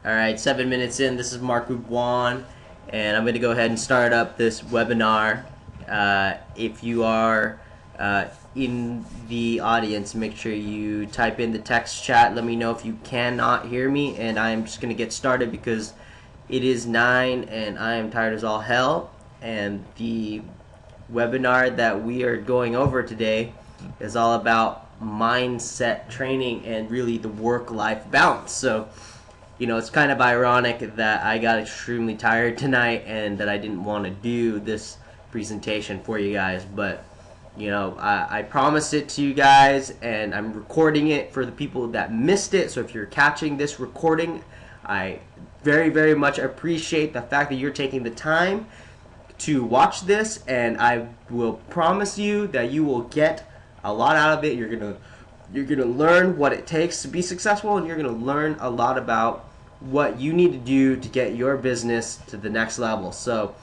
Alright, 7 minutes in. This is Mark Gubuan, and I'm going to go ahead and start up this webinar. If you are in the audience, make sure you type in the text chat. Let me know if you cannot hear me, and I'm just going to get started because it is 9 and I am tired as all hell. And the webinar that we are going over today is all about mindset training and really the work-life balance. So it's kind of ironic that I got extremely tired tonight and that I didn't want to do this presentation for you guys. But, I promised it to you guys, and I'm recording it for the people that missed it. So if you're catching this recording, I very, very much appreciate the fact that you're taking the time to watch this, and I will promise you that you will get a lot out of it. You're gonna learn what it takes to be successful, and you're gonna learn a lot about what you need to do to get your business to the next level. So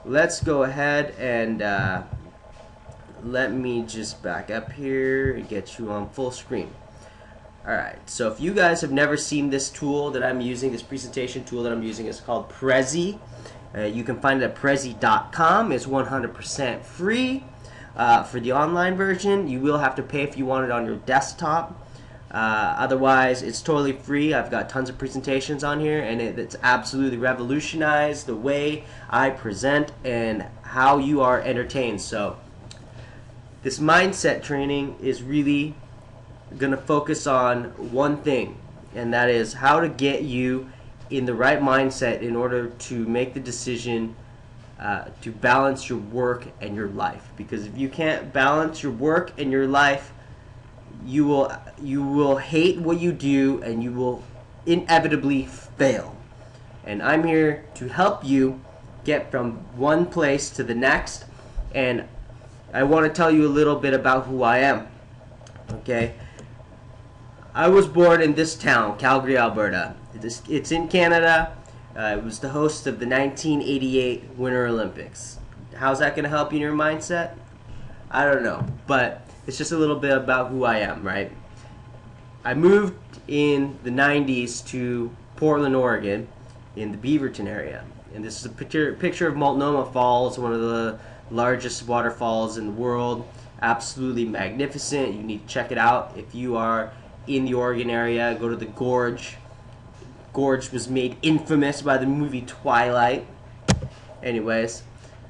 let's go ahead and let me just back up here and get you on full screen. Alright, so if you guys have never seen this tool that I'm using, this presentation tool that I'm using, is called Prezi. You can find it at Prezi.com. It's 100% free. For the online version, you will have to pay if you want it on your desktop. Otherwise, it's totally free. I've got tons of presentations on here, and it's absolutely revolutionized the way I present and how you are entertained. So this mindset training is really going to focus on one thing, and that is how to get you in the right mindset in order to make the decision to balance your work and your life. Because if you can't balance your work and your life, you will hate what you do, and you will inevitably fail. And I'm here to help you get from one place to the next, and I want to tell you a little bit about who I am. Okay, I was born in this town, Calgary, Alberta. It's in Canada. It was the host of the 1988 Winter Olympics. How's that going to help you in your mindset? I don't know, but it's just a little bit about who I am, right? I moved in the 90s to Portland, Oregon, in the Beaverton area. And this is a picture of Multnomah Falls, one of the largest waterfalls in the world. Absolutely magnificent. You need to check it out. If you are in the Oregon area, go to the Gorge. Gorge was made infamous by the movie Twilight. Anyways,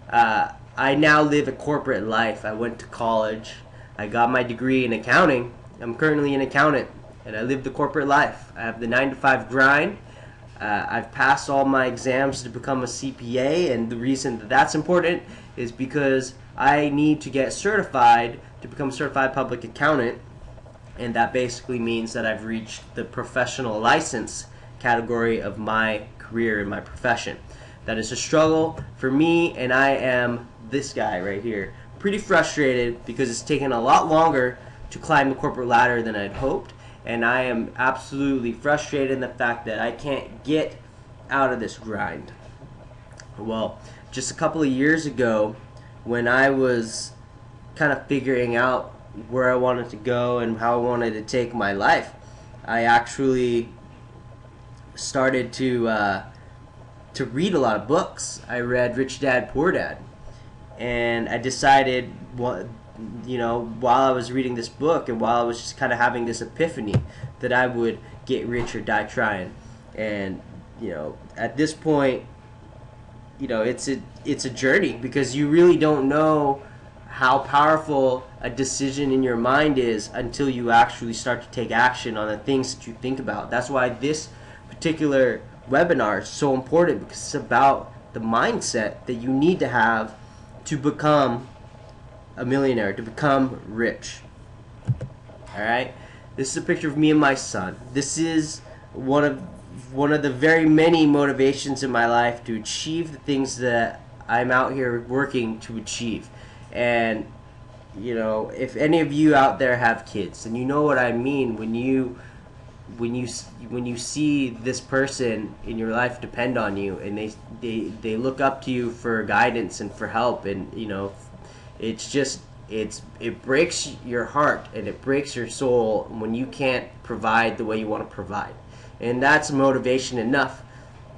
I now live a corporate life. I went to college. I got my degree in accounting. I'm currently an accountant, and I live the corporate life. I have the 9-to-5 grind. I've passed all my exams to become a CPA, and the reason that that's important is because I need to get certified to become a certified public accountant, and that basically means that I've reached the professional license category of my career and my profession. That is a struggle for me, and I am this guy right here. Pretty frustrated because it's taken a lot longer to climb the corporate ladder than I'd hoped, and I am absolutely frustrated in the fact that I can't get out of this grind. Well, just a couple of years ago, when I was kind of figuring out where I wanted to go and how I wanted to take my life, I actually started to read a lot of books. I read Rich Dad Poor Dad, and I decided, while I was reading this book and while I was just kind of having this epiphany, that I would get rich or die trying. And at this point, it's a journey, because you really don't know how powerful a decision in your mind is until you actually start to take action on the things that you think about. That's why this particular webinar is so important, because it's about the mindset that you need to have to become a millionaire, to become rich. Alright, this is a picture of me and my son. This is one of the very many motivations in my life to achieve the things that I'm out here working to achieve. And if any of you out there have kids, and you know what I mean when you see this person in your life depend on you, and they look up to you for guidance and for help, and it breaks your heart and it breaks your soul when you can't provide the way you want to provide. And that's motivation enough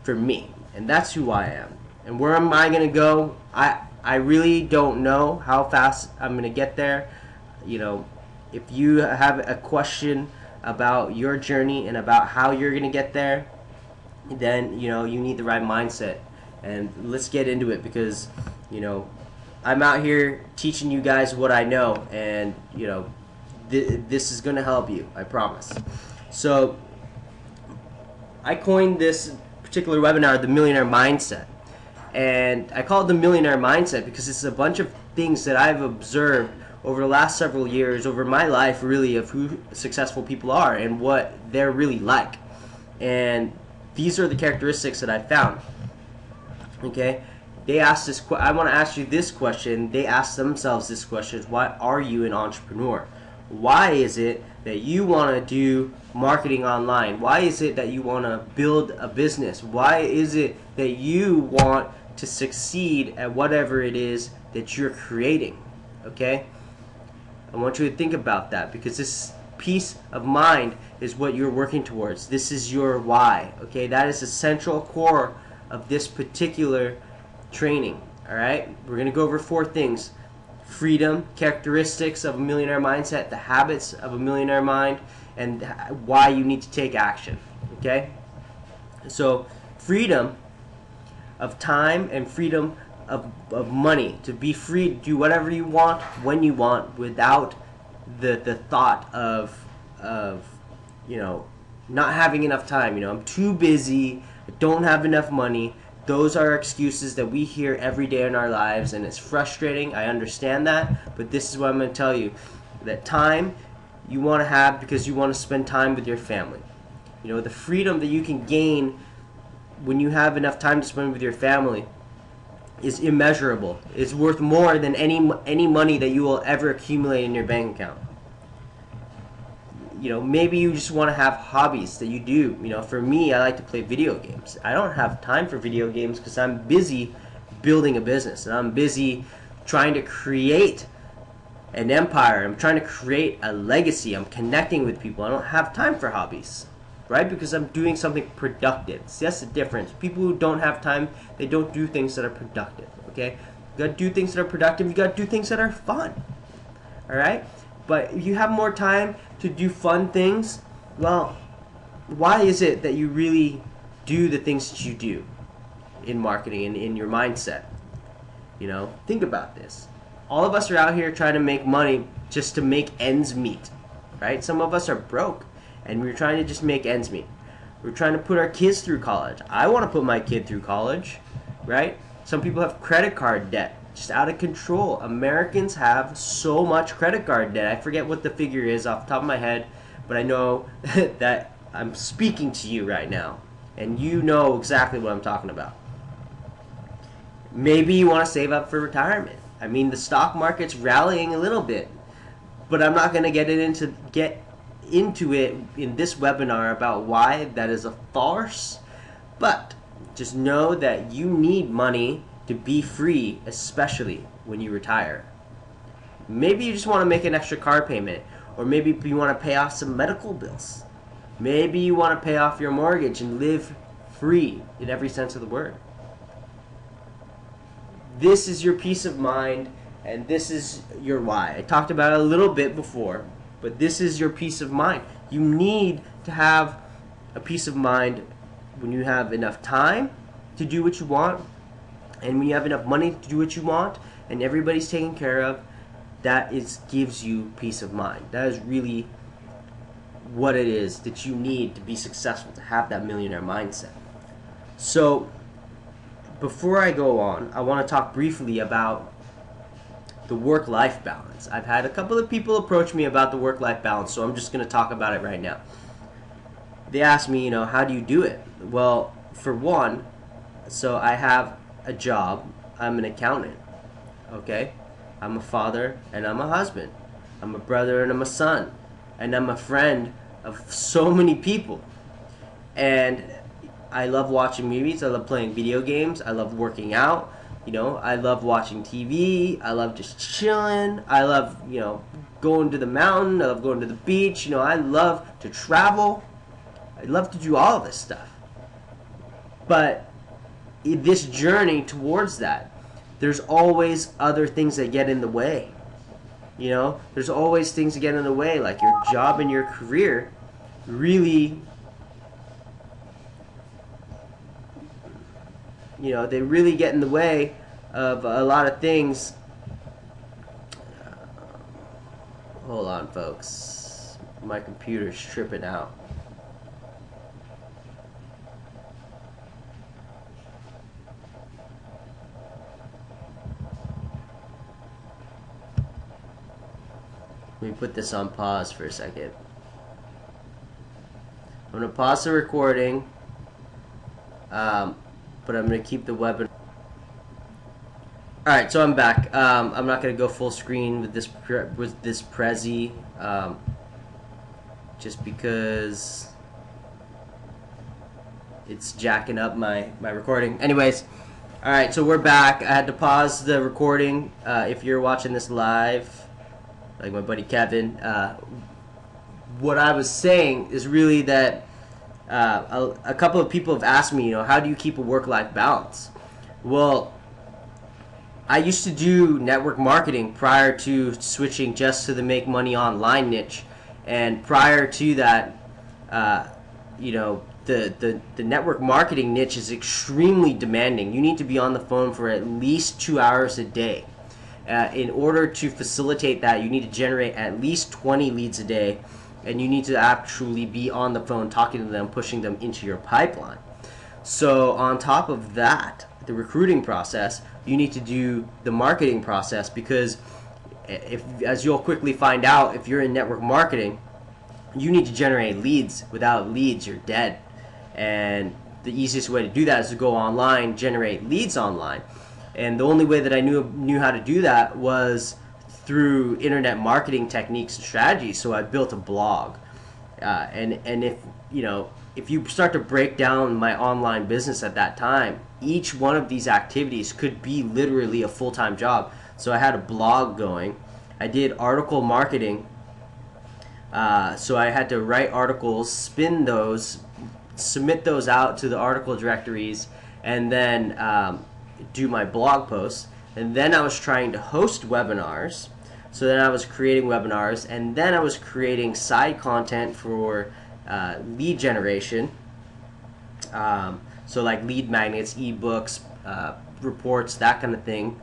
for me. And that's who I am. And where am I going to go? I really don't know how fast I'm going to get there. You know, if you have a question about your journey and about how you're going to get there, then, you know, you need the right mindset. And let's get into it, because, you know, I'm out here teaching you guys what I know, and, you know, this is going to help you, I promise. So I coined this particular webinar the Millionaire Mindset. And I call it the Millionaire Mindset because it's a bunch of things that I've observed over the last several years, over my life really, of who successful people are and what they're really like. And these are the characteristics that I found. Okay? They asked this I want to ask you this question. They asked themselves this question: why are you an entrepreneur? Why is it that you want to do marketing online? Why is it that you want to build a business? Why is it that you want to succeed at whatever it is that you're creating? Okay? I want you to think about that, because this peace of mind is what you're working towards. This is your why. Okay? That is the central core of this particular training. Alright? We're going to go over 4 things: freedom, characteristics of a millionaire mindset, the habits of a millionaire mind, and why you need to take action. Okay? So, freedom of time and freedom of money, to be free to do whatever you want when you want, without the thought of you know, not having enough time. You know, I'm too busy, I don't have enough money. Those are excuses that we hear every day in our lives, and it's frustrating. I understand that, but this is what I'm going to tell you: that time you want to have because you want to spend time with your family. You know, the freedom that you can gain when you have enough time to spend with your family is immeasurable. It's worth more than any money that you will ever accumulate in your bank account. You know, maybe you just want to have hobbies that you do. You know, for me, I like to play video games. I don't have time for video games because I'm busy building a business, and I'm busy trying to create an empire. I'm trying to create a legacy. I'm connecting with people. I don't have time for hobbies, right? Because I'm doing something productive. See, that's the difference. People who don't have time, they don't do things that are productive, okay? You gotta do things that are productive. You gotta do things that are fun, all right? But if you have more time to do fun things, well, why is it that you really do the things that you do in marketing and in your mindset? You know, think about this. All of us are out here trying to make money just to make ends meet, right? Some of us are broke, and we're trying to just make ends meet. We're trying to put our kids through college. I want to put my kid through college, right? Some people have credit card debt, just out of control. Americans have so much credit card debt. I forget what the figure is off the top of my head, but I know that I'm speaking to you right now, and you know exactly what I'm talking about. Maybe you want to save up for retirement. I mean, the stock market's rallying a little bit, but I'm not going to get into it in this webinar about why that is a farce. But just know that you need money to be free, especially when you retire. Maybe you just want to make an extra car payment, or maybe you want to pay off some medical bills. Maybe you want to pay off your mortgage and live free in every sense of the word. This is your peace of mind, and this is your why. I talked about it a little bit before, but this is your peace of mind. You need to have a peace of mind when you have enough time to do what you want, and when you have enough money to do what you want, and everybody's taken care of. That gives you peace of mind. That is really what it is that you need to be successful, to have that millionaire mindset. So before I go on, I want to talk briefly about the work-life balance. I've had a couple of people approach me about the work-life balance, so I'm just going to talk about it right now. They asked me, you know, how do you do it? Well, for one, so I have a job. I'm an accountant, okay? I'm a father and I'm a husband. I'm a brother and I'm a son. And I'm a friend of so many people. And I love watching movies. I love playing video games. I love working out. You know, I love watching TV. I love just chilling. I love, you know, going to the mountain. I love going to the beach. You know, I love to travel. I'd love to do all of this stuff. But this journey towards that, there's always other things that get in the way. You know, there's always things that get in the way, like your job and your career really, you know, they really get in the way of a lot of things. Hold on, folks. My computer's tripping out. Let me put this on pause for a second. I'm going to pause the recording, but I'm going to keep the webinar. Alright, so I'm back. I'm not going to go full screen with this Prezi, just because it's jacking up my recording. Anyways, alright, so we're back. I had to pause the recording. If you're watching this live, like my buddy Kevin, what I was saying is really that a couple of people have asked me, you know, how do you keep a work-life balance? Well, I used to do network marketing prior to switching just to the make money online niche, and prior to that, you know, the network marketing niche is extremely demanding. You need to be on the phone for at least 2 hours a day. In order to facilitate that, you need to generate at least 20 leads a day, and you need to actually be on the phone talking to them, pushing them into your pipeline. So on top of that, the recruiting process, you need to do the marketing process, because as you'll quickly find out, if you're in network marketing, you need to generate leads. Without leads, you're dead. And the easiest way to do that is to go online, generate leads online. And the only way that I knew how to do that was through internet marketing techniques and strategies. So I built a blog, and if you know, if you start to break down my online business at that time, each one of these activities could be literally a full-time job. So I had a blog going. I did article marketing. So I had to write articles, spin those, submit those out to the article directories, and then do my blog posts. And then I was trying to host webinars. So then I was creating webinars, and then I was creating side content for lead generation. So like lead magnets, ebooks, reports, that kind of thing.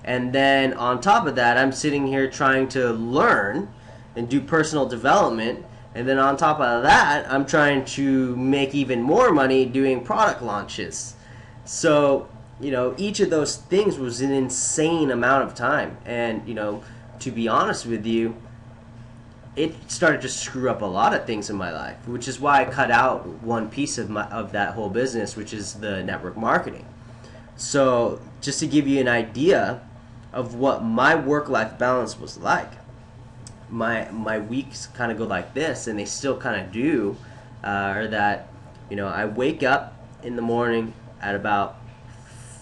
And then on top of that, I'm sitting here trying to learn and do personal development. And then on top of that, I'm trying to make even more money doing product launches. So, you know, each of those things was an insane amount of time. And, you know, to be honest with you, it started to screw up a lot of things in my life, which is why I cut out one piece of that whole business, which is the network marketing. So just to give you an idea of what my work-life balance was like, my weeks kind of go like this, and they still kind of do, or that, you know, I wake up in the morning at about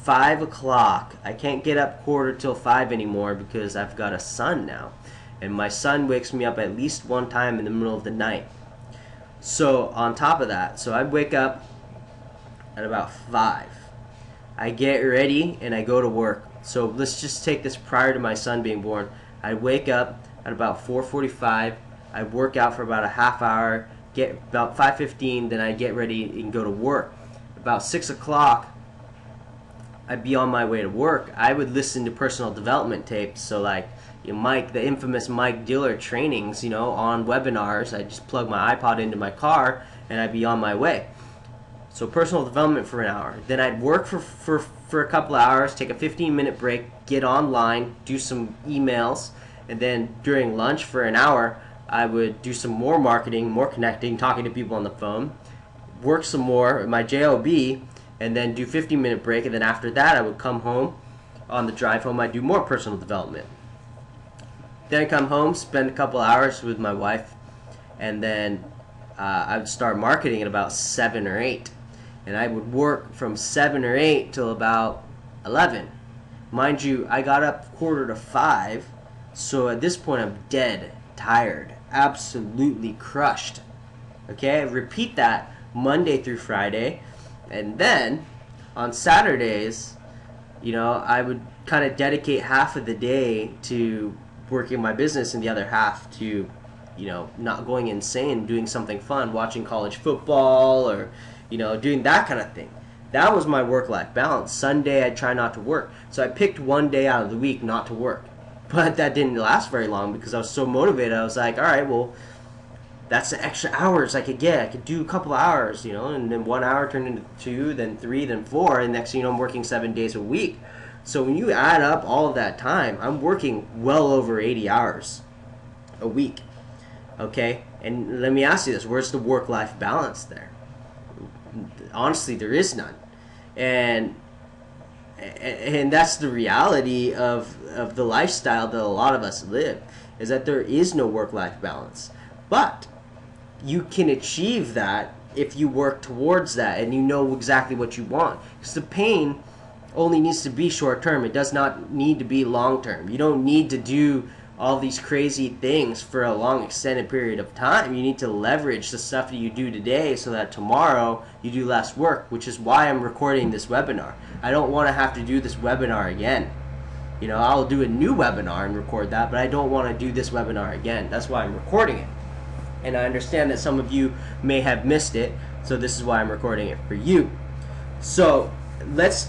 5 o'clock. I can't get up quarter till 5 anymore because I've got a son now, and my son wakes me up at least one time in the middle of the night. So on top of that, so I wake up at about 5. I get ready and I go to work. So let's just take this prior to my son being born. I wake up at about 4:45. I work out for about a half hour, get about 5:15, then I get ready and go to work. About 6 o'clock, I'd be on my way to work. I would listen to personal development tapes. So like, you know, Mike, the infamous Mike Diller trainings, you know, on webinars. I just plug my iPod into my car and I'd be on my way. So personal development for an hour. Then I'd work for a couple of hours, take a 15-minute break, get online, do some emails, and then during lunch for an hour, I would do some more marketing, more connecting, talking to people on the phone, work some more at my JOB, and then do 15-minute break, and then after that I would come home. On the drive home, I'd do more personal development. Then I'd come home, spend a couple hours with my wife, and then I would start marketing at about 7 or 8. And I would work from 7 or 8 till about 11. Mind you, I got up quarter to 5, so at this point I'm dead, tired, absolutely crushed. Okay, repeat that Monday through Friday, and then on Saturdays, I would kind of dedicate half of the day to working my business and the other half to, not going insane, doing something fun, watching college football or, doing that kind of thing. That was my work-life balance. Sunday, I'd try not to work. So I picked one day out of the week not to work. But that didn't last very long because I was so motivated. I was like, all right, well, that's the extra hours I could get. I could do a couple of hours, and then 1 hour turned into 2, then 3, then 4, and next thing you know, I'm working 7 days a week. So when you add up all of that time, I'm working well over 80 hours a week. Okay? And let me ask you this, where's the work-life balance there? Honestly, there is none. And that's the reality of the lifestyle that a lot of us live, is that there is no work-life balance. But you can achieve that if you work towards that and you know exactly what you want. Because the pain only needs to be short-term. It does not need to be long-term. You don't need to do all these crazy things for a long extended period of time. You need to leverage the stuff that you do today so that tomorrow you do less work, which is why I'm recording this webinar. I don't want to have to do this webinar again. I'll do a new webinar and record that, but I don't want to do this webinar again. That's why I'm recording it. And I understand that some of you may have missed it, so this is why I'm recording it for you. So let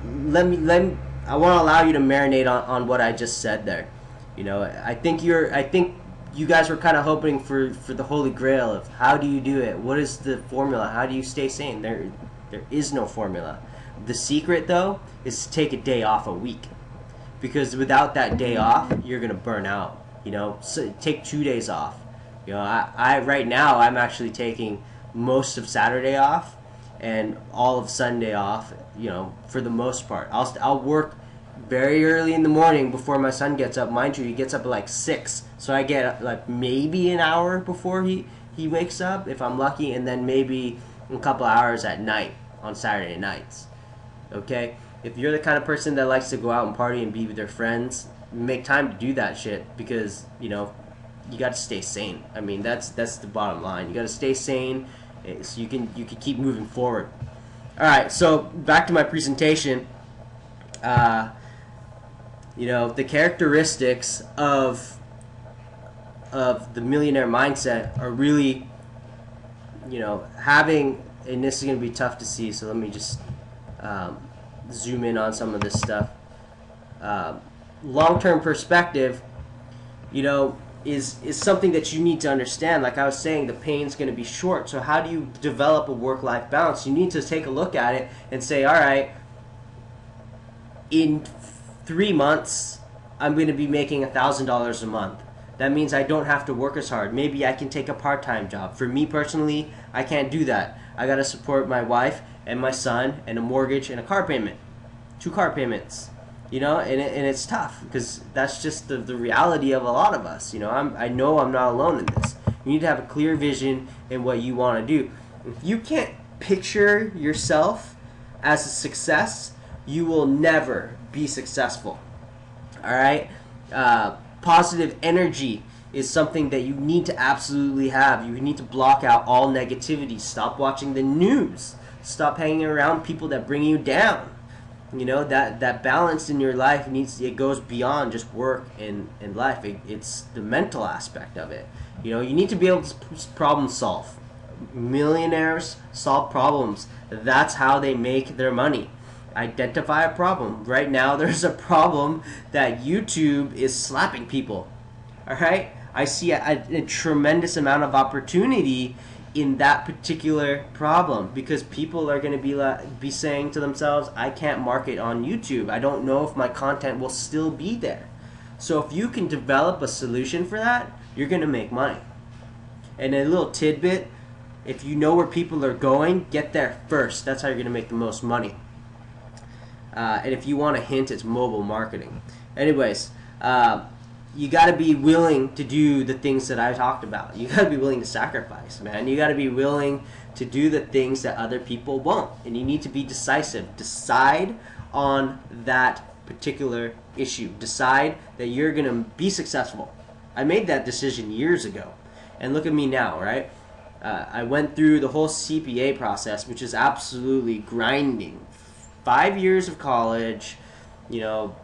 me I want to allow you to marinate on what I just said there. I think you guys were kind of hoping for the holy grail of how do you do it? What is the formula? How do you stay sane? There is no formula. The secret, though, is to take a day off a week, because without that day off, you're gonna burn out. So take 2 days off. I right now I'm actually taking most of Saturday off and all of Sunday off. For the most part, I'll work very early in the morning before my son gets up. Mind you, he gets up at like 6, so I get like maybe an hour before he wakes up if I'm lucky, and then maybe a couple hours at night on Saturday nights. Okay, if you're the kind of person that likes to go out and party and be with their friends, make time to do that shit, because you got to stay sane. I mean, that's the bottom line. You got to stay sane so you can keep moving forward. All right, so back to my presentation. The characteristics of the millionaire mindset are really, having, and this is going to be tough to see, so let me just zoom in on some of this stuff. Long-term perspective, is something that you need to understand. Like I was saying, the pain's going to be short, so how do you develop a work-life balance? You need to take a look at it and say, all right, in 3 months, I'm going to be making $1,000 a month. That means I don't have to work as hard. Maybe I can take a part-time job. For me personally, I can't do that. I got to support my wife and my son and a mortgage and a car payment. 2 car payments. And it's tough because that's just the reality of a lot of us. I know I'm not alone in this. You need to have a clear vision in what you want to do. If you can't picture yourself as a success, you will never be successful. All right? Positive energy is something that you need to absolutely have. You need to block out all negativity. Stop watching the news. Stop hanging around people that bring you down. That balance in your life it goes beyond just work and life. It's the mental aspect of it. You need to be able to problem solve. Millionaires solve problems. That's how they make their money. Identify a problem. Right now there's a problem that YouTube is slapping people. Alright? I see a tremendous amount of opportunity in that particular problem, because people are going to be saying to themselves, I can't market on YouTube. I don't know if my content will still be there. So if you can develop a solution for that, you're going to make money. And a little tidbit, if you know where people are going, get there first. That's how you're going to make the most money. And if you want a hint, it's mobile marketing. Anyways, you got to be willing to do the things that I talked about. You got to be willing to sacrifice, man. You got to be willing to do the things that other people won't. And you need to be decisive. Decide on that particular issue. Decide that you're going to be successful. I made that decision years ago. And look at me now, right? I went through the whole CPA process, which is absolutely grinding. 5 years of college, you know,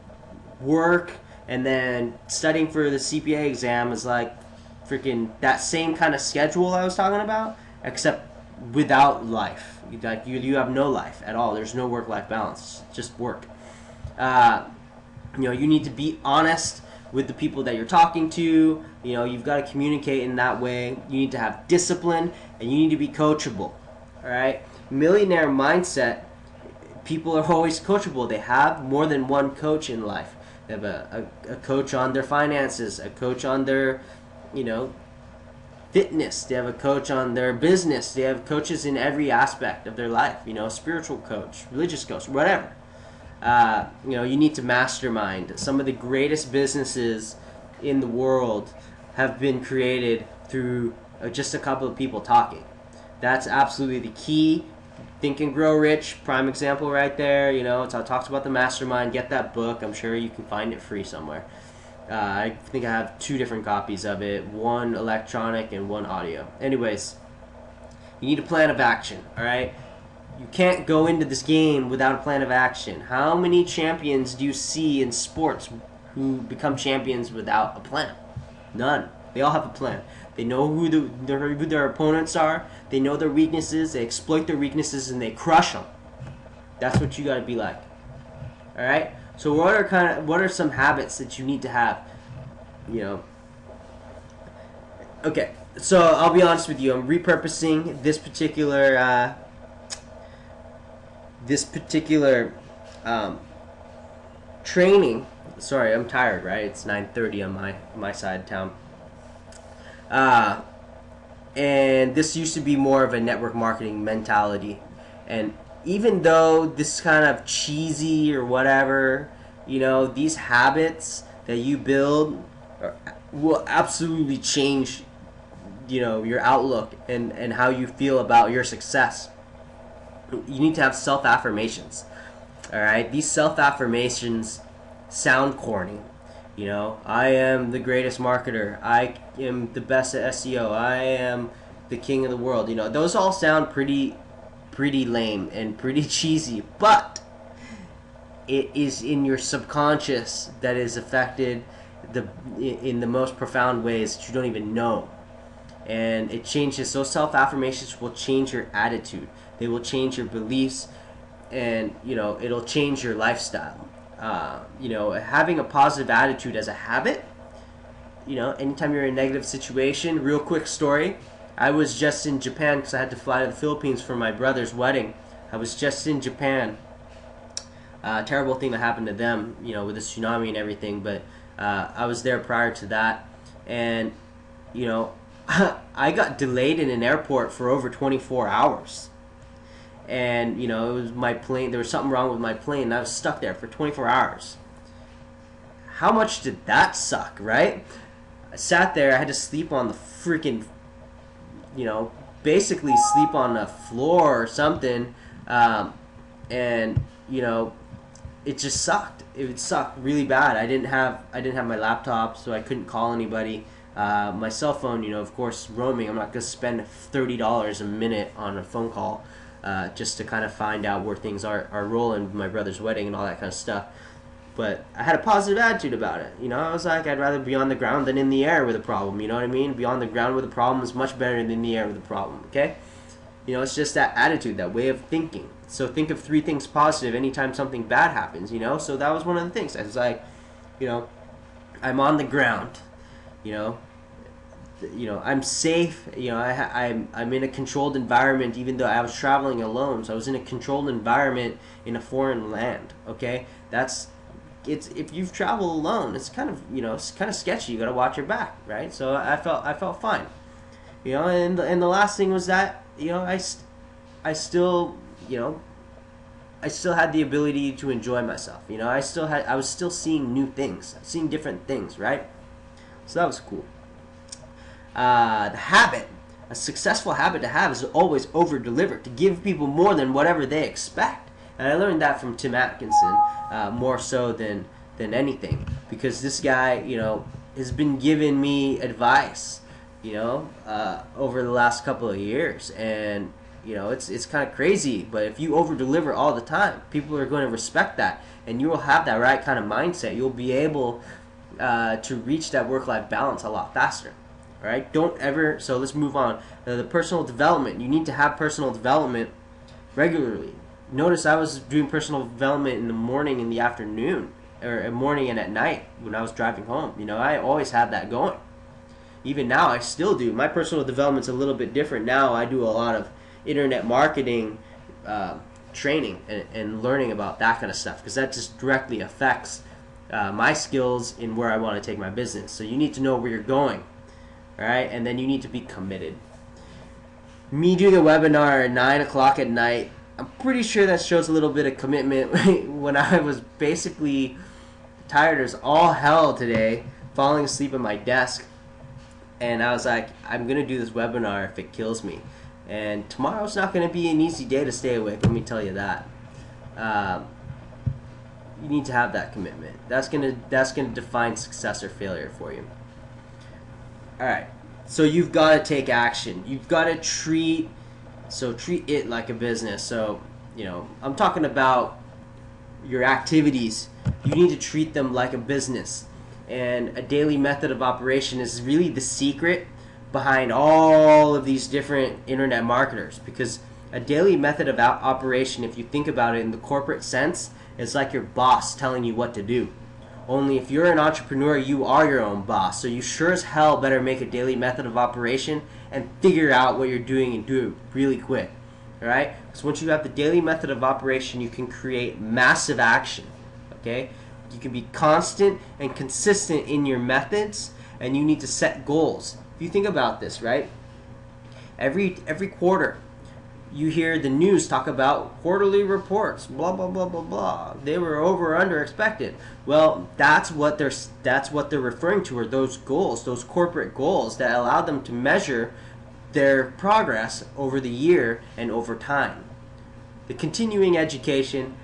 work, and then studying for the CPA exam is like freaking that same kind of schedule I was talking about, except without life. You have no life at all. There's no work-life balance. It's just work. You need to be honest with the people that you're talking to. You've got to communicate in that way. You need to have discipline, and you need to be coachable. All right? Millionaire mindset, people are always coachable. They have more than one coach in life. They have a coach on their finances, a coach on their, fitness. They have a coach on their business. They have coaches in every aspect of their life. Spiritual coach, religious coach, whatever. You need to mastermind. Some of the greatest businesses in the world have been created through just a couple of people talking. That's absolutely the key. Think and Grow Rich, prime example right there. It talks about the mastermind. Get that book. I'm sure you can find it free somewhere. I think I have 2 different copies of it, one electronic and one audio. Anyways, you need a plan of action, all right? You can't go into this game without a plan of action. How many champions do you see in sports who become champions without a plan? None. They all have a plan. They know who their opponents are. They know their weaknesses. They exploit their weaknesses and they crush them. That's what you got to be like. All right? So what are some habits that you need to have? Okay. So I'll be honest with you. I'm repurposing this particular training. Sorry, I'm tired. Right? It's 9:30 on my side of town. And this used to be more of a network marketing mentality, and even though this is kind of cheesy or whatever, these habits that you build will absolutely change, your outlook and how you feel about your success. You need to have self-affirmations, all right? These self-affirmations sound corny. I am the greatest marketer. I am the best at SEO. I am the king of the world. Those all sound pretty lame and pretty cheesy, but it is in your subconscious that is affected in the most profound ways that you don't even know. And it changes. Those self-affirmations will change your attitude. They will change your beliefs, and it'll change your lifestyle. Having a positive attitude as a habit, anytime you're in a negative situation. Real quick story. I was just in Japan because I had to fly to the Philippines for my brother's wedding. I was just in Japan. Terrible thing that happened to them, with the tsunami and everything. But I was there prior to that, and I got delayed in an airport for over 24 hours. And it was my plane. There was something wrong with my plane. And I was stuck there for 24 hours. How much did that suck, right? I sat there. I had to sleep on the freaking, basically sleep on the floor or something. And it just sucked. It sucked really bad. I didn't have my laptop, so I couldn't call anybody. My cell phone, of course, roaming. I'm not gonna spend $30 a minute on a phone call. Just to kind of find out where things are rolling with my brother's wedding and all that kind of stuff. But I had a positive attitude about it. I was like, I'd rather be on the ground than in the air with a problem. You know what I mean? Be on the ground with a problem is much better than in the air with a problem, okay? It's just that attitude, that way of thinking. So think of 3 things positive anytime something bad happens, So that was one of the things. I was like, I'm on the ground, I'm safe. I'm in a controlled environment, even though I was traveling alone. So I was in a controlled environment in a foreign land. Okay, if you've traveled alone, it's kind of it's kind of sketchy. You got to watch your back, right? So I felt fine. And the last thing was that I still had the ability to enjoy myself. I was still seeing new things, seeing different things, right? So that was cool. A successful habit to have is to always over-deliver, to give people more than whatever they expect. And I learned that from Tim Atkinson, more so than anything, because this guy, has been giving me advice over the last couple of years. And it's kind of crazy, but if you over deliver all the time, people are going to respect that, and you will have that right kind of mindset. You'll be able to reach that work-life balance a lot faster. All right, don't ever. So let's move on. The personal development. You need to have personal development regularly. Notice I was doing personal development in the morning, in the afternoon, or morning and at night when I was driving home. I always had that going. Even now, I still do. My personal development's a little bit different now. I do a lot of internet marketing training and learning about that kind of stuff, because that just directly affects my skills in where I want to take my business. So you need to know where you're going, all right? And then you need to be committed. Me doing a webinar at 9 o'clock at night, I'm pretty sure that shows a little bit of commitment when I was basically tired as all hell today, falling asleep at my desk. And I was like, I'm going to do this webinar if it kills me. And tomorrow's not going to be an easy day to stay awake, let me tell you that. You need to have that commitment. That's gonna define success or failure for you. Alright, so you've got to take action. You've got to treat it like a business. So, I'm talking about your activities. You need to treat them like a business. And a daily method of operation is really the secret behind all of these different internet marketers, because a daily method of operation, if you think about it in the corporate sense, is like your boss telling you what to do. Only if you're an entrepreneur, you are your own boss. So you sure as hell better make a daily method of operation and figure out what you're doing and do it really quick. Alright? Because once you have the daily method of operation, you can create massive action. Okay? You can be constant and consistent in your methods, and you need to set goals. If you think about this, right? Every quarter, you hear the news talk about quarterly reports, blah blah blah blah blah. They were over or under expected. Well, that's what they're referring to, are those goals, those corporate goals that allow them to measure their progress over the year and over time. The continuing education,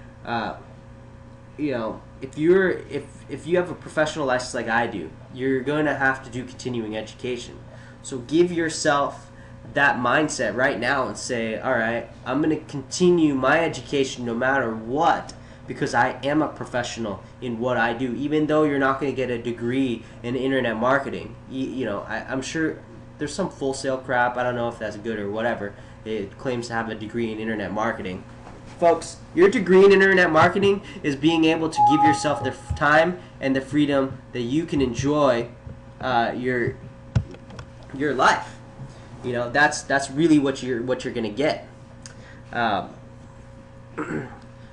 if you have a professional license like I do, you're going to have to do continuing education. So give yourself that mindset right now and say, all right, I'm going to continue my education no matter what, because I am a professional in what I do. Even though you're not going to get a degree in internet marketing, I'm sure there's some Full Sail crap. I don't know if that's good or whatever. It claims to have a degree in internet marketing. Folks, your degree in internet marketing is being able to give yourself the time and the freedom that you can enjoy your life. That's really what you're gonna get.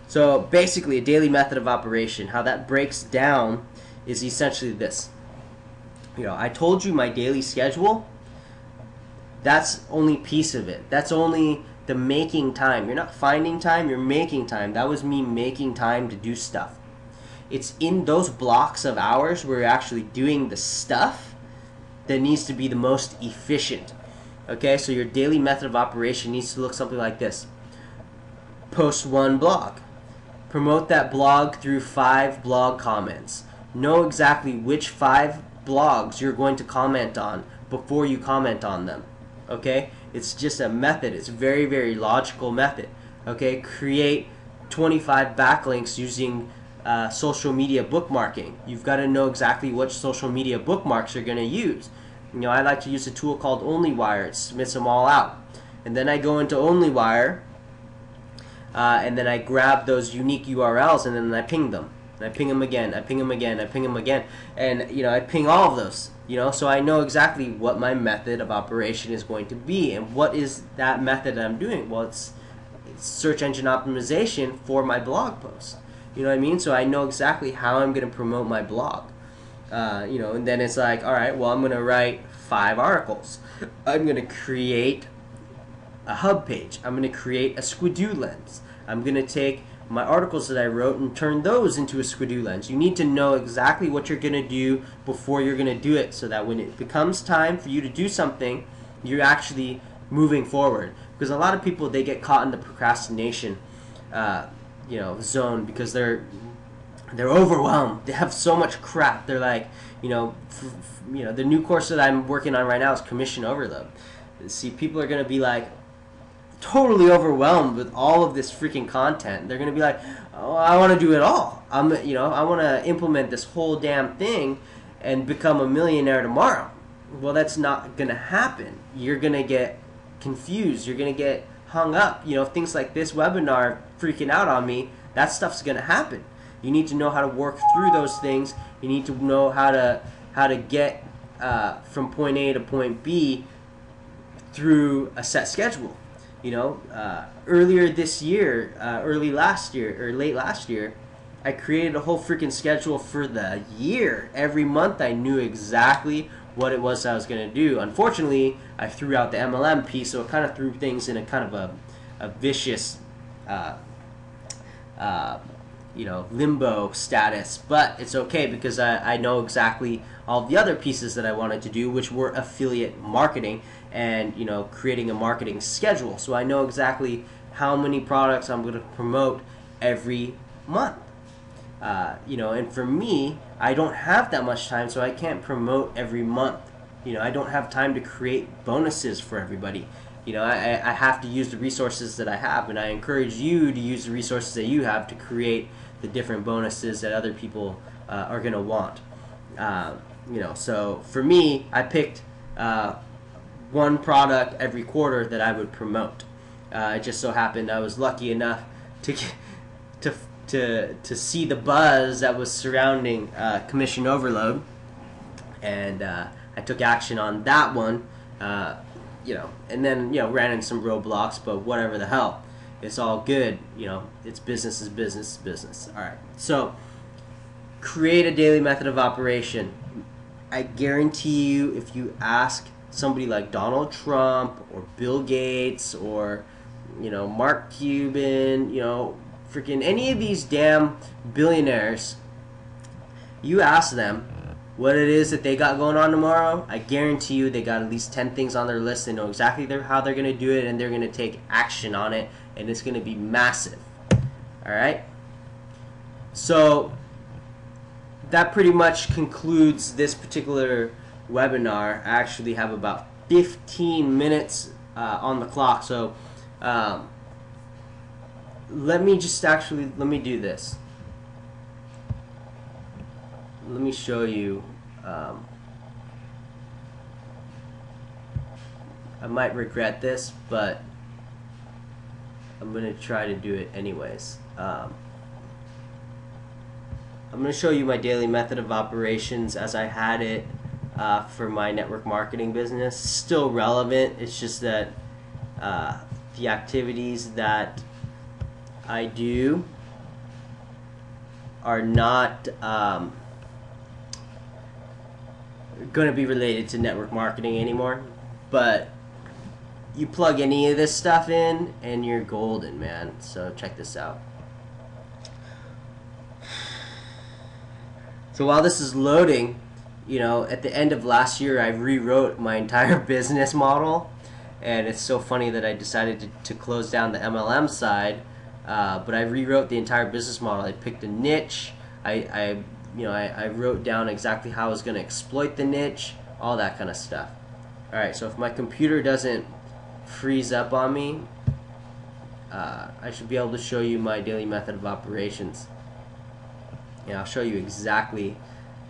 So basically, a daily method of operation, how that breaks down is essentially this. I told you my daily schedule. That's only a piece of it. That's only the making time. You're not finding time, you're making time. That was me making time to do stuff. It's in those blocks of hours where you're actually doing the stuff that needs to be the most efficient. Okay, so your daily method of operation needs to look something like this. Post one blog. Promote that blog through 5 blog comments. Know exactly which 5 blogs you're going to comment on before you comment on them. Okay? It's just a method. It's a very, very logical method. Okay? Create 25 backlinks using social media bookmarking. You've got to know exactly which social media bookmarks you're going to use. I like to use a tool called OnlyWire. It submits them all out. And then I go into OnlyWire, and then I grab those unique URLs, and then I ping them. And I ping them again, I ping them again, I ping them again. And, I ping all of those, so I know exactly what my method of operation is going to be. And what is that method that I'm doing? Well, it's search engine optimization for my blog posts. You know what I mean? So I know exactly how I'm going to promote my blog. And then it's like, all right, well, I'm going to write 5 articles. I'm going to create a hub page. I'm going to create a Squidoo lens. I'm going to take my articles that I wrote and turn those into a Squidoo lens. You need to know exactly what you're going to do before you're going to do it, so that when it becomes time for you to do something, you're actually moving forward. Because a lot of people, they get caught in the procrastination zone, because they're they're overwhelmed. They have so much crap. They're like, the new course that I'm working on right now is commission overload. See, people are gonna be like totally overwhelmed with all of this freaking content. They're gonna be like, oh, I want to do it all. I want to implement this whole damn thing and become a millionaire tomorrow. Well, that's not gonna happen. You're gonna get confused. You're gonna get hung up. Things like this webinar freaking out on me. That stuff's gonna happen. You need to know how to work through those things. You need to know how to get from point A to point B through a set schedule. Earlier this year, late last year, I created a whole freaking schedule for the year. Every month I knew exactly what it was I was going to do. Unfortunately, I threw out the MLM piece, so it kind of threw things in a kind of a vicious limbo status, but it's okay because I know exactly all the other pieces that I wanted to do, which were affiliate marketing and creating a marketing schedule. So I know exactly how many products I'm going to promote every month. And for me, I don't have that much time, so I can't promote every month. I don't have time to create bonuses for everybody. I have to use the resources that I have, and I encourage you to use the resources that you have to create the different bonuses that other people are going to want. So for me, I picked one product every quarter that I would promote. It just so happened I was lucky enough to see the buzz that was surrounding commission overload, and I took action on that one. And then ran in some roadblocks, but whatever the hell, it's all good. It's business is business. All right, so create a daily method of operation. I guarantee you, if you ask somebody like Donald Trump or Bill Gates or Mark Cuban, freaking any of these damn billionaires, you ask them what it is that they got going on tomorrow, I guarantee you they got at least 10 things on their list. They know exactly how they're going to do it, and they're going to take action on it, and it's going to be massive. All right? So that pretty much concludes this particular webinar. I actually have about 15 minutes on the clock, so let me do this. Let me show you. I might regret this, but I'm going to try to do it anyways. I'm going to show you my daily method of operations as I had it for my network marketing business. Still relevant. It's just that the activities that I do are not going to be related to network marketing anymore. But you plug any of this stuff in and you're golden, man. So check this out. So while this is loading, at the end of last year I rewrote my entire business model, and it's so funny that I decided to close down the MLM side, but I rewrote the entire business model. I picked a niche. I wrote down exactly how I was going to exploit the niche, all that kind of stuff. Alright, so if my computer doesn't freeze up on me, I should be able to show you my daily method of operations. I'll show you exactly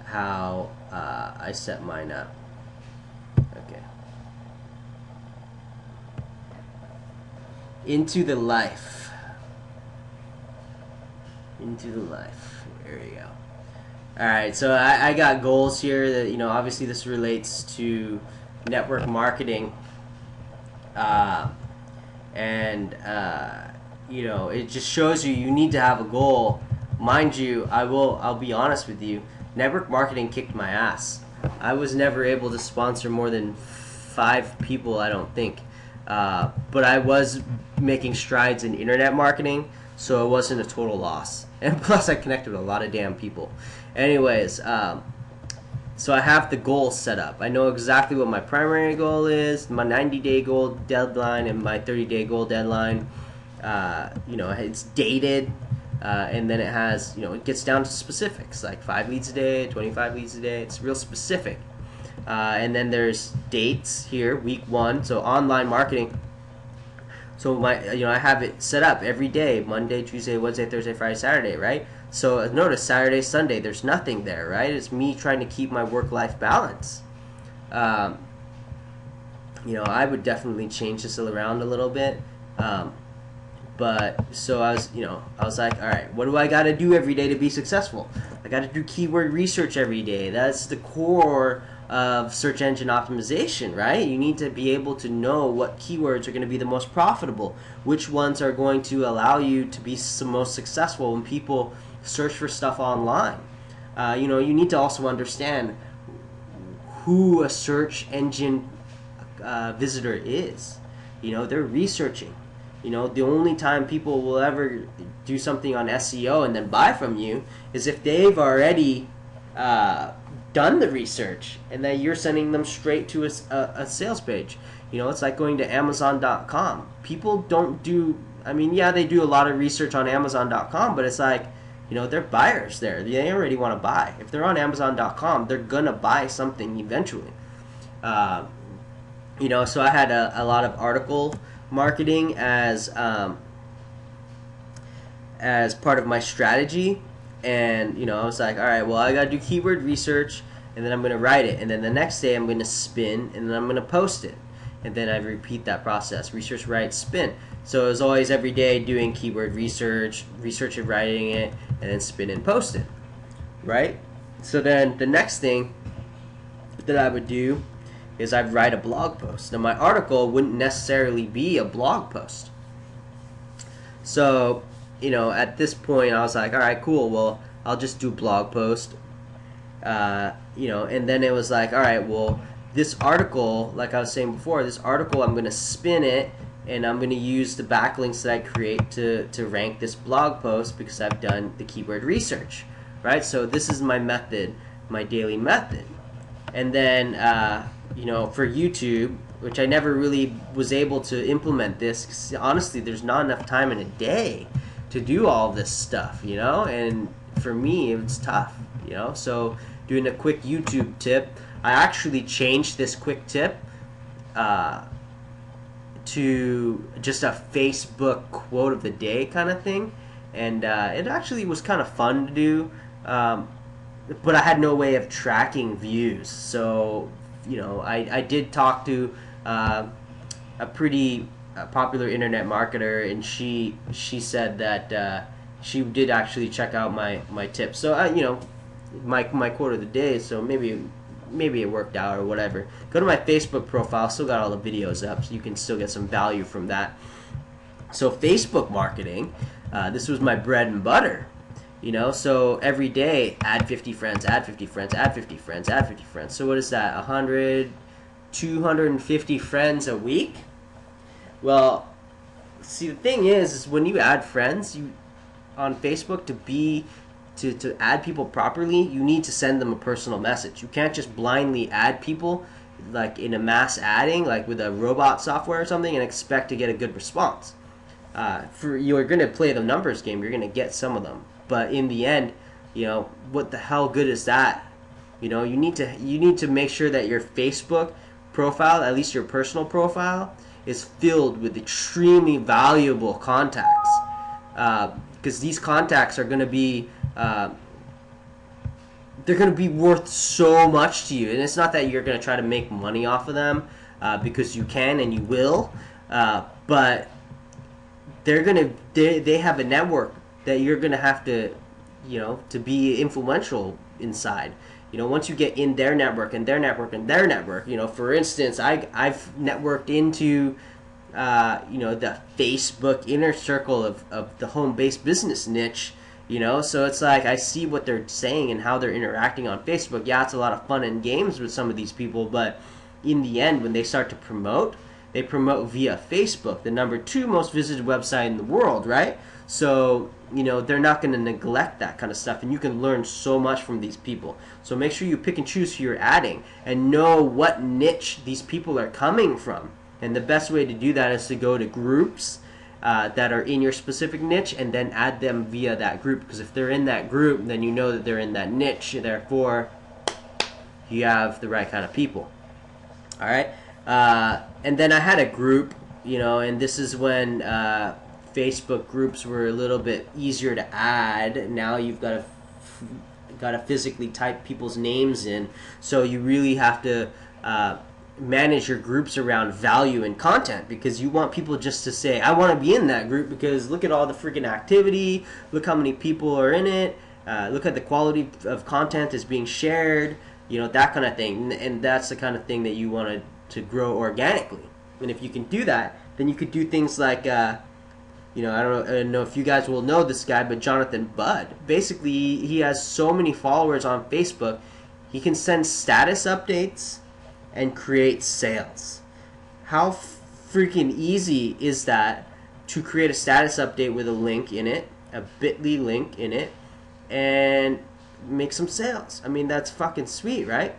how I set mine up. Okay. Into the life. Into the life. There you go. Alright, so I got goals here that, obviously this relates to network marketing. It just shows you need to have a goal. Mind you, I'll be honest with you, network marketing kicked my ass. I was never able to sponsor more than 5 people, I don't think. But I was making strides in internet marketing, so it wasn't a total loss. And plus I connected with a lot of damn people. Anyways, so I have the goal set up. I know exactly what my primary goal is, my 90-day goal deadline, and my 30-day goal deadline. It's dated. and then it has, it gets down to specifics, like 5 leads a day, 25 leads a day. It's real specific. And then there's dates here, week 1, so online marketing. So I have it set up every day, Monday, Tuesday, Wednesday, Thursday, Friday, Saturday, right? So notice Saturday, Sunday, there's nothing there, right? It's me trying to keep my work-life balance. I would definitely change this around a little bit. But so I was like, all right, what do I got to do every day to be successful? I got to do keyword research every day. That's the core of search engine optimization, right? You need to be able to know what keywords are going to be the most profitable, which ones are going to allow you to be most successful when people search for stuff online. You need to also understand who a search engine visitor is. They're researching. The only time people will ever do something on SEO and then buy from you is if they've already done the research and then you're sending them straight to a sales page. It's like going to Amazon.com. People don't do, they do a lot of research on Amazon.com, but it's like, they're buyers there. They already want to buy. If they're on Amazon.com, they're going to buy something eventually. So I had a lot of article marketing as part of my strategy, and I was like, all right, well, I gotta do keyword research, and then I'm gonna write it, and then the next day I'm gonna spin, and then I'm gonna post it, and then I repeat that process: research, write, spin. So it was always every day doing keyword research and writing it, and then spin and post it, right? So then the next thing that I would do is I'd write a blog post. Now my article wouldn't necessarily be a blog post. So, at this point I was like, all right, cool, well, I'll just do blog post. And then it was like, all right, well, this article, like I was saying before, this article, I'm going to spin it, and I'm going to use the backlinks that I create to rank this blog post because I've done the keyword research, right? So this is my method, my daily method. And then, for YouTube, which I never really was able to implement this, because honestly, there's not enough time in a day to do all this stuff, and for me, it's tough, So doing a quick YouTube tip, I actually changed this quick tip to just a Facebook quote of the day kind of thing, and it actually was kind of fun to do, but I had no way of tracking views. So I did talk to a pretty popular internet marketer, and she said that she did actually check out my tips. So my quote of the day. So maybe it worked out or whatever. Go to my Facebook profile. Still got all the videos up, so you can still get some value from that. So Facebook marketing, this was my bread and butter. So every day, add 50 friends, add 50 friends, add 50 friends, add 50 friends. So what is that, 100, 250 friends a week? Well, see, the thing is when you add friends on Facebook, to add people properly, you need to send them a personal message. You can't just blindly add people, like in a mass adding, like with a robot software or something, and expect to get a good response. You're going to play the numbers game. You're going to get some of them. But in the end, what the hell good is that? You need to make sure that your Facebook profile, at least your personal profile, is filled with extremely valuable contacts. Because these contacts are going to be they're going to be worth so much to you. And it's not that you're going to try to make money off of them, because you can and you will, but they have a network that you're going to have to, to be influential inside. Once you get in their network and their network and their network, for instance, I've networked into, the Facebook inner circle of the home-based business niche, so it's like I see what they're saying and how they're interacting on Facebook. Yeah, it's a lot of fun and games with some of these people, but in the end, when they start to promote, they promote via Facebook, the #2 most visited website in the world, right? So, they're not going to neglect that kind of stuff, and you can learn so much from these people. So make sure you pick and choose who you're adding and know what niche these people are coming from. And the best way to do that is to go to groups that are in your specific niche, and then add them via that group. Because if they're in that group, then you know that they're in that niche, and therefore you have the right kind of people. All right, and then I had a group, and this is when Facebook groups were a little bit easier to add. Now you've got to physically type people's names in, so you really have to manage your groups around value and content, because you want people just to say, I want to be in that group because look at all the freaking activity, look how many people are in it, look at the quality of content is being shared, that kind of thing. And that's the kind of thing that you want to grow organically. And if you can do that, then you could do things like I don't know if you guys will know this guy, but Jonathan Budd. Basically, he has so many followers on Facebook, he can send status updates and create sales. How freaking easy is that to create a status update with a link in it, a bit.ly link in it, and make some sales? I mean, that's fucking sweet, right?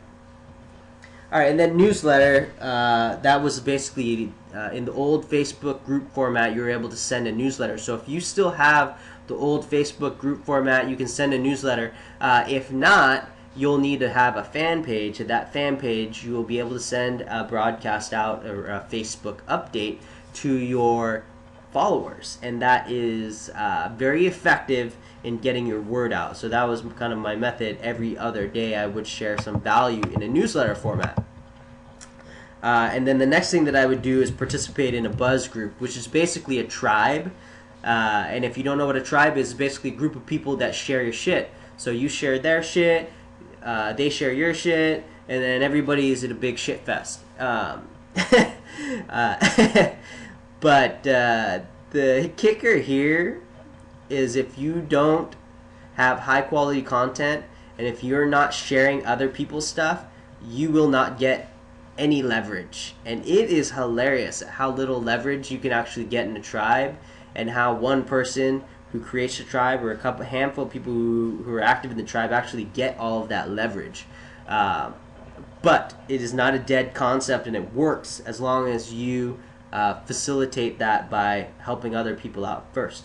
All right, and then newsletter, that was basically in the old Facebook group format, you were able to send a newsletter. So if you still have the old Facebook group format, you can send a newsletter. If not, you'll need to have a fan page. At that fan page, you will be able to send a broadcast out, or a Facebook update to your followers, and that is very effective in getting your word out. So that was kind of my method. Every other day I would share some value in a newsletter format. And then the next thing that I would do is participate in a buzz group, which is basically a tribe. And if you don't know what a tribe is, it's basically a group of people that share your shit. So you share their shit, they share your shit, and then everybody is at a big shit fest. But the kicker here is, if you don't have high quality content, and if you're not sharing other people's stuff, you will not get any leverage. And it is hilarious how little leverage you can actually get in a tribe, and how one person who creates a tribe, or a handful of people who are active in the tribe, actually get all of that leverage. But it is not a dead concept, and it works as long as you facilitate that by helping other people out first.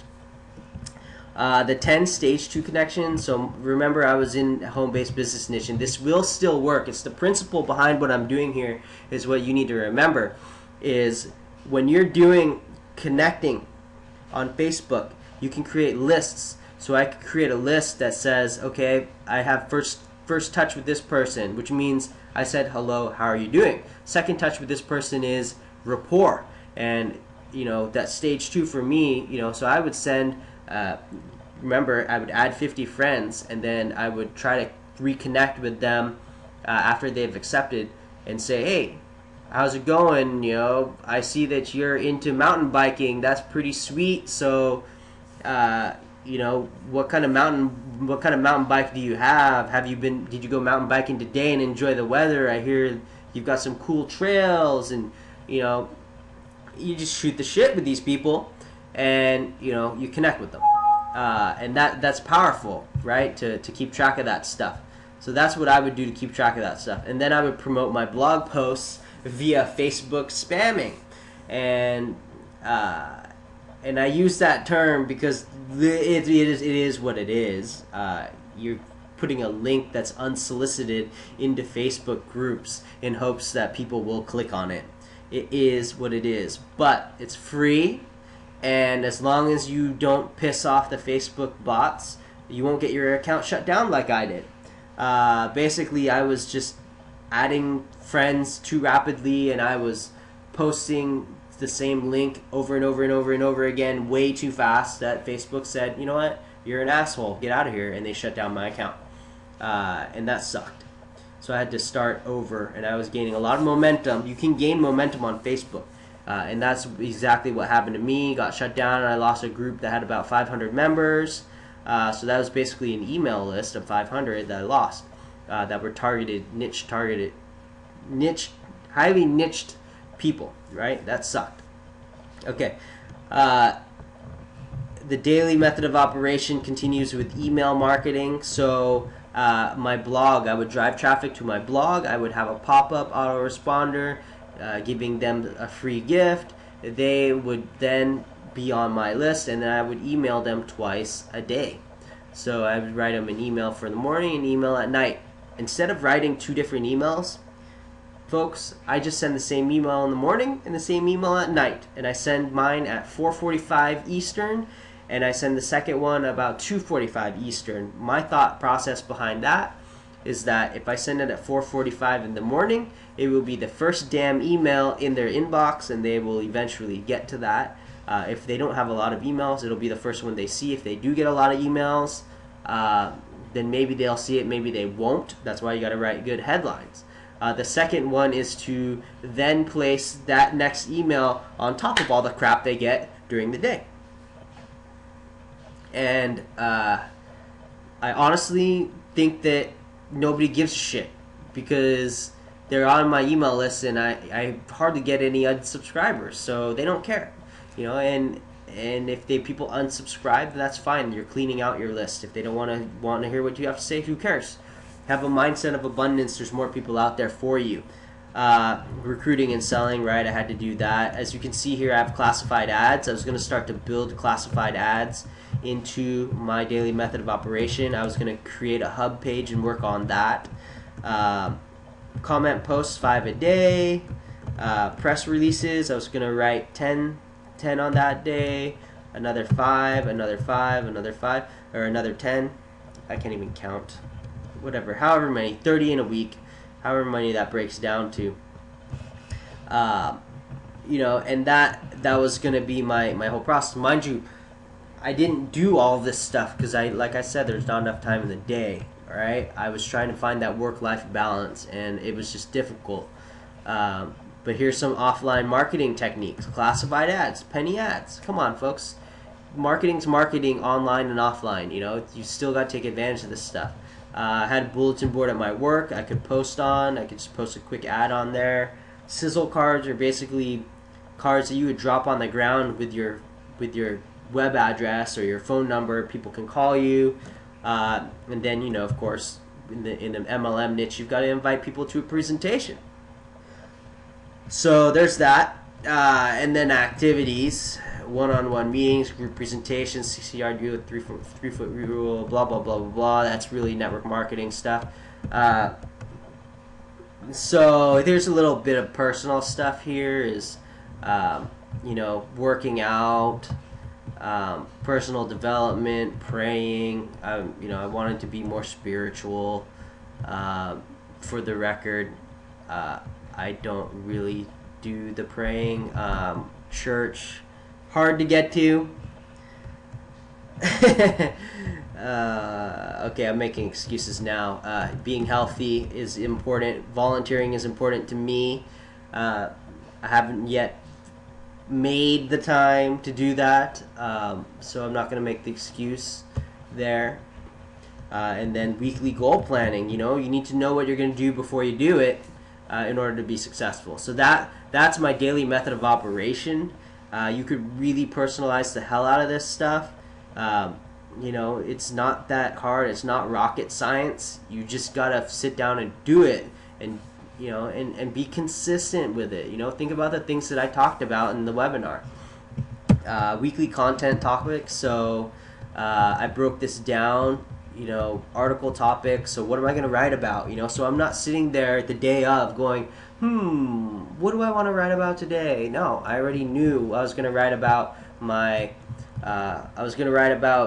The 10 stage 2 connection. So remember, I was in home-based business niche, and this will still work. It's the principle behind what I'm doing here is what you need to remember, is when you're doing connecting on Facebook, you can create lists. So I could create a list that says, okay, I have first touch with this person, which means I said, hello, how are you doing? Second touch with this person is rapport. And that stage 2 for me, so I would send, remember, I would add 50 friends, and then I would try to reconnect with them after they've accepted, and say, hey, how's it going? I see that you're into mountain biking. That's pretty sweet. So what kind of mountain bike do you have? Did you go mountain biking today and enjoy the weather? I hear you've got some cool trails, and you just shoot the shit with these people, and you connect with them, and that's powerful, right? To keep track of that stuff. So that's what I would do to keep track of that stuff. And then I would promote my blog posts via Facebook spamming, and I use that term because it is what it is. You're putting a link that's unsolicited into Facebook groups in hopes that people will click on it. It is what it is, but it's free, and as long as you don't piss off the Facebook bots, you won't get your account shut down like I did. Basically, I was just adding friends too rapidly, and I was posting the same link over and over and over and over again way too fast, that Facebook said, you know what, you're an asshole, get out of here, and they shut down my account. And that sucked. So I had to start over, and I was gaining a lot of momentum. You can gain momentum on Facebook, and that's exactly what happened to me. Got shut down, and I lost a group that had about 500 members. So that was basically an email list of 500 that I lost, that were highly niched people, right? That sucked. Okay. The daily method of operation continues with email marketing. So my blog, I would drive traffic to my blog. I would have a pop-up autoresponder giving them a free gift. They would then be on my list, and then I would email them twice a day. So I would write them an email for the morning and email at night. Instead of writing 2 different emails, folks, I just send the same email in the morning and the same email at night. And I send mine at 4:45 Eastern, and I send the second one about 2:45 Eastern. My thought process behind that is that if I send it at 4:45 in the morning, it will be the first damn email in their inbox, and they will eventually get to that. If they don't have a lot of emails, it'll be the first one they see. If they do get a lot of emails, then maybe they'll see it, maybe they won't. That's why you got to write good headlines. The second one is to then place that next email on top of all the crap they get during the day. And I honestly think that nobody gives a shit, because they're on my email list and I hardly get any unsubscribers, so they don't care, you know. And if people unsubscribe, that's fine. You're cleaning out your list. If they don't want to hear what you have to say, who cares? Have a mindset of abundance. There's more people out there for you. Recruiting and selling, right? I had to do that. As you can see here, I have classified ads. I was going to start to build classified ads into my daily method of operation. I was going to create a hub page and work on that. Comment posts 5 a day. Press releases, I was going to write 10 on that day, another 5, another 5, another 5, or another 10. I can't even count. Whatever, however many, 30 in a week, however many that breaks down to. You know, and that was going to be my whole process. Mind you, I didn't do all this stuff because, like I said, there's not enough time in the day. All right, I was trying to find that work-life balance, and it was just difficult. But here's some offline marketing techniques: classified ads, penny ads. Come on, folks. Marketing's marketing, online and offline. You know, you still got to take advantage of this stuff. I had a bulletin board at my work I could post on. I could just post a quick ad on there. Sizzle cards are basically cards that you would drop on the ground with your web address or your phone number. People can call you, and then, you know, of course, in an MLM niche, you've got to invite people to a presentation. So there's that, and then activities: one-on-one meetings, group presentations, 60-yard rule, 3-foot rule, blah blah blah blah blah. That's really network marketing stuff. So there's a little bit of personal stuff here. Is you know, working out, personal development, praying. You know, I wanted to be more spiritual. For the record, I don't really do the praying. Church, hard to get to. Okay, I'm making excuses now. Being healthy is important. Volunteering is important to me. I haven't yet made the time to do that, so I'm not going to make the excuse there. And then weekly goal planning. You know, you need to know what you're going to do before you do it in order to be successful. So that's my daily method of operation. You could really personalize the hell out of this stuff. You know, it's not that hard. It's not rocket science. You just gotta sit down and do it, and you know, and be consistent with it. You know, think about the things that I talked about in the webinar. Weekly content topics. So I broke this down. You know, article topics. So what am I going to write about? You know, so I'm not sitting there the day of going, what do I want to write about today? No, I already knew I was going to write about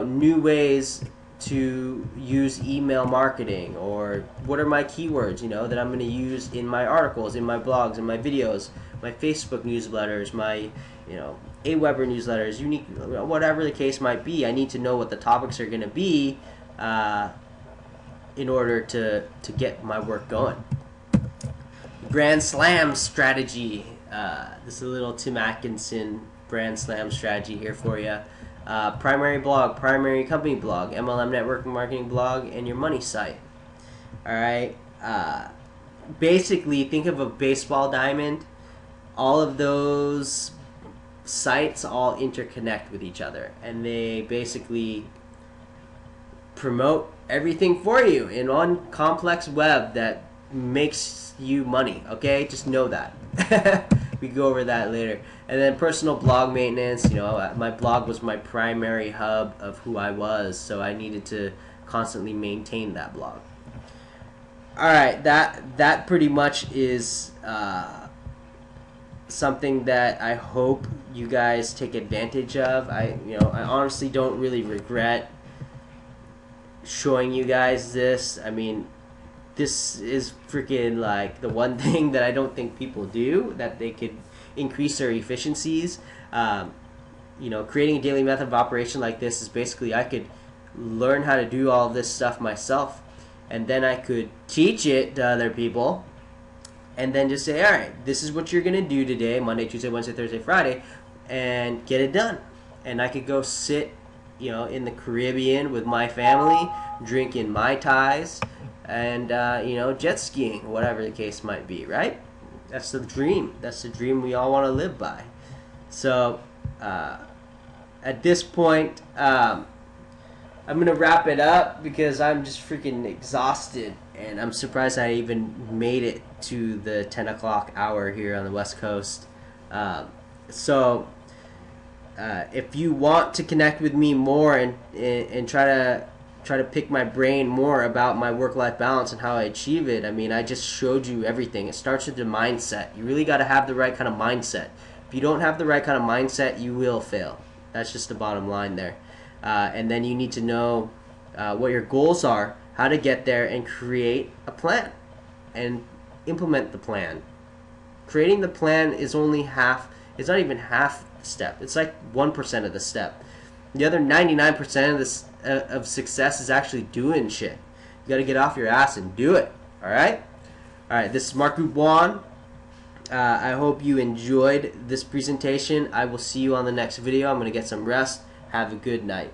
new ways to use email marketing, or what are my keywords, you know, that I'm going to use in my articles, in my blogs, in my videos, my Facebook newsletters, my, you know, AWeber newsletters, unique, whatever the case might be. I need to know what the topics are going to be in order to get my work going. Grand Slam strategy. This is a little Tim Atkinson Grand Slam strategy here for you. Primary blog, primary company blog, MLM network marketing blog, and your money site. Alright. Basically, think of a baseball diamond. All of those sites all interconnect with each other, and they basically promote everything for you in one complex web that makes you money. Okay, just know that. we go over that later. And then personal blog maintenance. You know, my blog was my primary hub of who I was, so I needed to constantly maintain that blog. All right, that pretty much is something that I hope you guys take advantage of. I honestly don't really regret showing you guys this. I mean, this is freaking like the one thing that I don't think people do, that they could increase their efficiencies. Creating a daily method of operation like this is basically, I could learn how to do all this stuff myself, and then I could teach it to other people, and then just say, all right, this is what you're going to do today, Monday, Tuesday, Wednesday, Thursday, Friday, and get it done. And I could go sit, in the Caribbean with my family, drinking Mai Tais, and, jet skiing, whatever the case might be, right? That's the dream. That's the dream we all want to live by. So, at this point, I'm going to wrap it up because I'm just freaking exhausted, and I'm surprised I even made it to the 10 o'clock hour here on the West Coast. If you want to connect with me more and try to pick my brain more about my work-life balance and how I achieve it, I mean, I just showed you everything. It starts with the mindset. You really got to have the right kind of mindset. If you don't have the right kind of mindset, you will fail. That's just the bottom line there. And then you need to know what your goals are, how to get there, and create a plan and implement the plan. Creating the plan is only half. It's not even half the step. It's like 1% of the step. The other 99% of this of success is actually doing shit. You got to get off your ass and do it. All right. All right. This is Mark Gubuan. I hope you enjoyed this presentation. I will see you on the next video. I'm going to get some rest. Have a good night.